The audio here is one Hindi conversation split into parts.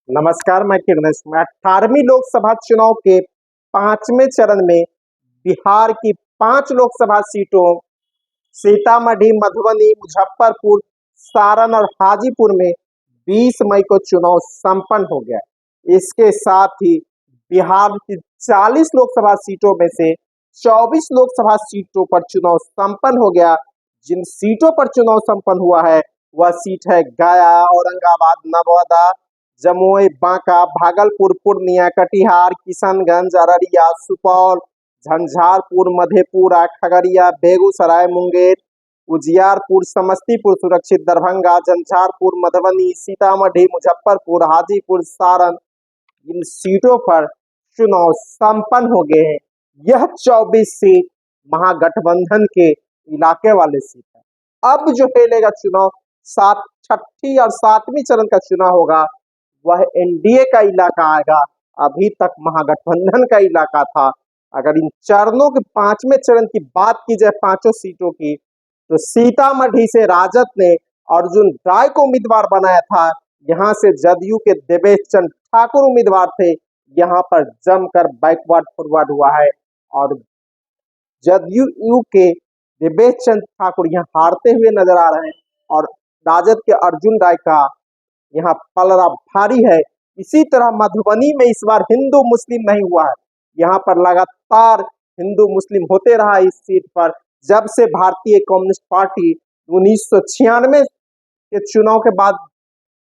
नमस्कार, मैं किरणेश। मैं 18वीं लोकसभा चुनाव के 5वें चरण में बिहार की 5 लोकसभा सीटों सीतामढ़ी, मधुबनी, मुजफ्फरपुर, सारण और हाजीपुर में 20 मई को चुनाव संपन्न हो गया। इसके साथ ही बिहार की 40 लोकसभा सीटों में से 24 लोकसभा सीटों पर चुनाव संपन्न हो गया। जिन सीटों पर चुनाव संपन्न हुआ है वह सीट है गया, औरंगाबाद, नवादा, जमुई, बांका, भागलपुर, पूर्णिया, कटिहार, किशनगंज, अररिया, सुपौल, झंझारपुर, मधेपुरा, खगड़िया, बेगूसराय, मुंगेर, उजियारपुर, समस्तीपुर सुरक्षित, दरभंगा, झंझारपुर, मधुबनी, सीतामढ़ी, मुजफ्फरपुर, हाजीपुर, सारण, इन सीटों पर चुनाव संपन्न हो गए हैं। यह 24 सीट महागठबंधन के इलाके वाले सीट है। अब जो खेलेगा चुनाव छठी और 7वीं चरण का चुनाव होगा वह एनडीए का इलाका आएगा। अभी तक महागठबंधन का इलाका था। अगर इन चरणों के 5वें चरण की बात की जाए, पांचों सीटों की, तो सीतामढ़ी से राजद ने अर्जुन राय को उम्मीदवार बनाया था। यहाँ से जदयू के देवेश चंद्र ठाकुर उम्मीदवार थे। यहाँ पर जमकर बैकवर्ड फॉरवर्ड हुआ है और जदयू के देवेश चंद्र ठाकुर यहाँ हारते हुए नजर आ रहे हैं और राजद के अर्जुन राय का यहाँ पलड़ा भारी है। इसी तरह मधुबनी में इस बार हिंदू मुस्लिम नहीं हुआ है। यहाँ पर लगातार हिंदू मुस्लिम होते रहा इस सीट पर। जब से भारतीय कम्युनिस्ट पार्टी 1996 के चुनाव के बाद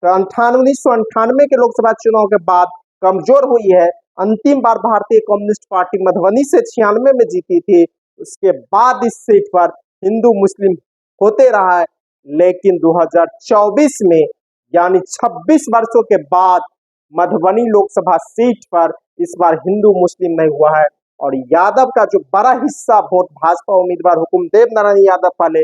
1998 के लोकसभा चुनाव के बाद कमजोर हुई है। अंतिम बार भारतीय कम्युनिस्ट पार्टी मधुबनी से 96 में जीती थी। उसके बाद इस सीट पर हिंदू मुस्लिम होते रहा है, लेकिन 2024 में यानी 26 वर्षों के बाद मधुबनी लोकसभा सीट पर इस बार हिंदू मुस्लिम नहीं हुआ है और यादव का जो बड़ा हिस्सा वोट भाजपा उम्मीदवार हुकुमदेव नारायण यादव वाले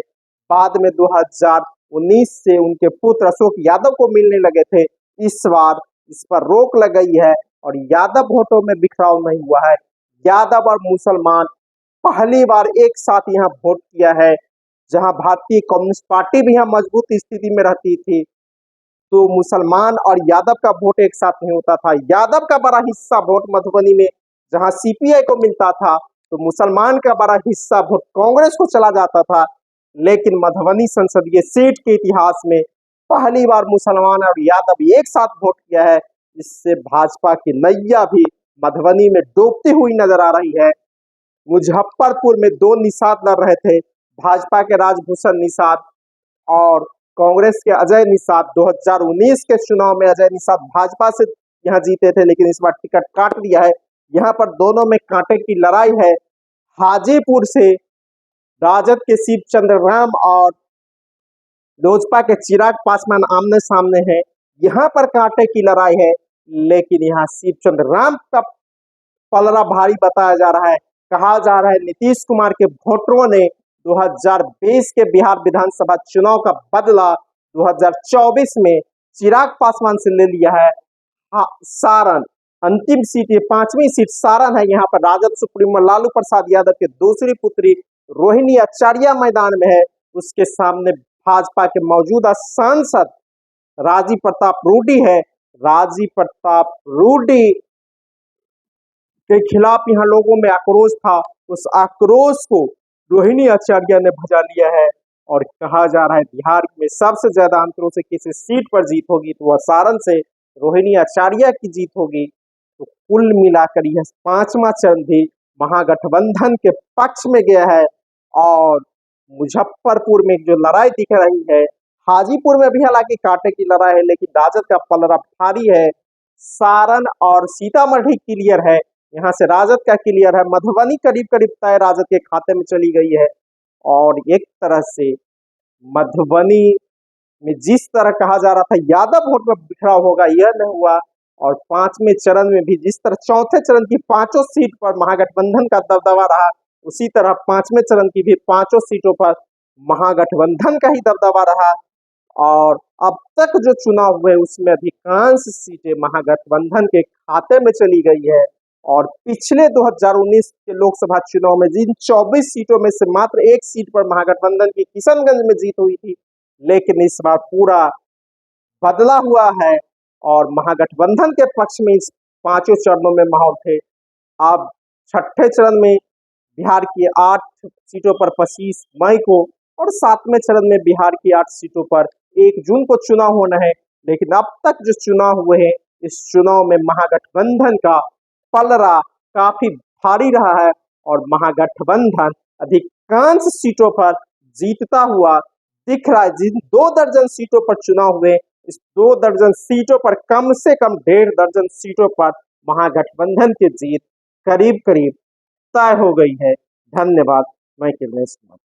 बाद में 2019 से उनके पुत्र अशोक यादव को मिलने लगे थे। इस बार इस पर रोक लग गई है और यादव वोटों में बिखराव नहीं हुआ है। यादव और मुसलमान पहली बार एक साथ यहाँ वोट किया है। जहां भारतीय कम्युनिस्ट पार्टी भी यहाँ मजबूत स्थिति में रहती थी, तो मुसलमान और यादव का वोट एक साथ नहीं होता था। यादव का बड़ा हिस्सा वोट मधुबनी में जहां सीपीआई को मिलता था, तो मुसलमान का बड़ा हिस्सा वोट कांग्रेस को चला जाता था। लेकिन मधुबनी संसदीय सीट के इतिहास में पहली बार मुसलमान और यादव एक साथ वोट किया है। इससे भाजपा की नैया भी मधुबनी में डूबती हुई नजर आ रही है। मुजफ्फरपुर में 2 निषाद लड़ रहे थे, भाजपा के राजभूषण निषाद और कांग्रेस के अजय निषाद। 2019 के चुनाव में अजय निषाद भाजपा से यहाँ जीते थे, लेकिन इस बार टिकट काट दिया है। यहाँ पर दोनों में कांटे की लड़ाई है। हाजीपुर से राजद के शिव चंद्र राम और लोजपा के चिराग पासवान आमने सामने हैं। यहाँ पर कांटे की लड़ाई है, लेकिन यहाँ शिव चंद्र राम का पलड़ा भारी बताया जा रहा है। कहा जा रहा है नीतीश कुमार के वोटरों ने 2020 के बिहार विधानसभा चुनाव का बदला 2024 में चिराग पासवान से ले लिया है। सारण अंतिम सीट, ये 5वीं सीट सारण है। यहाँ पर राजद सुप्रीमो लालू प्रसाद यादव की दूसरी पुत्री रोहिणी आचार्य मैदान में है। उसके सामने भाजपा के मौजूदा सांसद राजीव प्रताप रूडी है। राजीव प्रताप रूडी के खिलाफ यहाँ लोगों में आक्रोश था। उस आक्रोश को रोहिणी आचार्य ने भजा लिया है और कहा जा रहा है बिहार में सबसे ज्यादा अंतरों से किसी सीट पर जीत होगी तो वह सारण से रोहिणी आचार्य की जीत होगी। तो कुल मिलाकर यह 5वां चरण भी महागठबंधन के पक्ष में गया है। और मुजफ्फरपुर में जो लड़ाई दिख रही है, हाजीपुर में भी हालांकि कांटे की लड़ाई है, लेकिन राजद का पलड़ा भारी है। सारण और सीतामढ़ी क्लियर है, यहाँ से राजद का क्लियर है। मधुबनी करीब करीब तय राजद के खाते में चली गई है। और एक तरह से मधुबनी में जिस तरह कहा जा रहा था यादव वोट में बिखराव होगा, यह नहीं हुआ। और 5वें चरण में भी जिस तरह चौथे चरण की 5 सीट पर महागठबंधन का दबदबा रहा, उसी तरह 5वें चरण की भी 5 सीटों पर महागठबंधन का ही दबदबा रहा। और अब तक जो चुनाव हुए उसमें अधिकांश सीटें महागठबंधन के खाते में चली गई है। और पिछले 2019 के लोकसभा चुनाव में जिन 24 सीटों में से मात्र 1 सीट पर महागठबंधन की किशनगंज में जीत हुई थी, लेकिन इस बार पूरा बदला हुआ है। और महागठबंधन के पक्ष में इस पांचों चरणों में माहौल थे। अब छठे चरण में बिहार की 8 सीटों पर 25 मई को और 7वें चरण में बिहार की 8 सीटों पर 1 जून को चुनाव होना है। लेकिन अब तक जो चुनाव हुए हैं, इस चुनाव में महागठबंधन का पलड़ा काफी भारी रहा है और महागठबंधन अधिकांश सीटों पर जीतता हुआ दिख रहा है। जिन 2 दर्जन सीटों पर चुनाव हुए, इस 2 दर्जन सीटों पर कम से कम 1.5 दर्जन सीटों पर महागठबंधन की जीत करीब करीब तय हो गई है। धन्यवाद। मैं किरणेश कुमार।